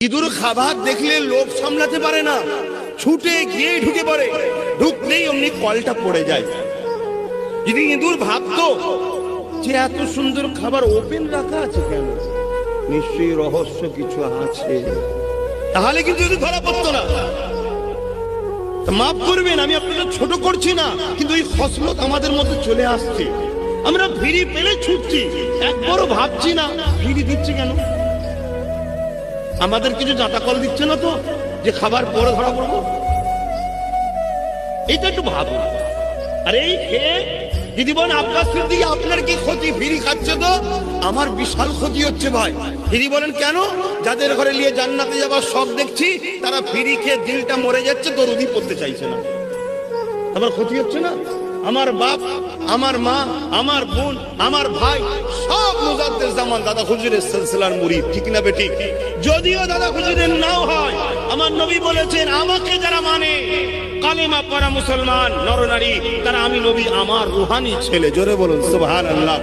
ইঁদুর খাবার দেখলে লোভ সামলাতে পারে না, ছুটে গিয়ে ঢুকে পড়ে, ঢুকলেই অমনি কলটা পড়ে যায়। যদি ইঁদুর ভাবতো যে এত সুন্দর খাবার ওপেন রাখা আছে কেন, নিশ্চয়ই রহস্য কিছু আছে, তাহলে কিন্তু যদি ধরা পড়তো না। মাফ করবেন, আমি আপনাদের ছোট করছি না, কিন্তু এই খসলত আমাদের মধ্যে চলে আসছে। আমরা ফিরি পেলে ছুটছি, একবারও ভাবছি না ফিরি দিচ্ছে কেন। আমাদের কিছু জাঁতাকল দিচ্ছে না তো যে খাবার পরে ধরা পড়বো, এইটা একটু ভাবুন। আর এই খেয়ে দিদি বোন আপনার দিকে আপনার কি ক্ষতি, ফিরি খাচ্ছে তো আমার বিশাল ক্ষতি হচ্ছে ভাই। দিদি বলেন কেন? যাদের ঘরে নিয়ে জান্নাতে যাবার শখ দেখছি, তারা ফিরি খেয়ে দিলটা মরে যাচ্ছে, দরুদি পড়তে চাইছে না। আমার ক্ষতি হচ্ছে না? আমার বাপ, আমার মা, আমার বোন, আমার ভাই সব মুজাদ্দেদ জামান দাদা হুজুরের সিলসিলার মুরিদ, ঠিক না বেঠিক? যদিও দাদা হুজুরের নাও হয়, আমার নবী বলেছেন আমাকে যারা মানে, কালেমা পড়া মুসলমান নরনারী, তারা আমি নবী আমার রুহানি ছেলে। জোরে বলুন সুবহানাল্লাহ।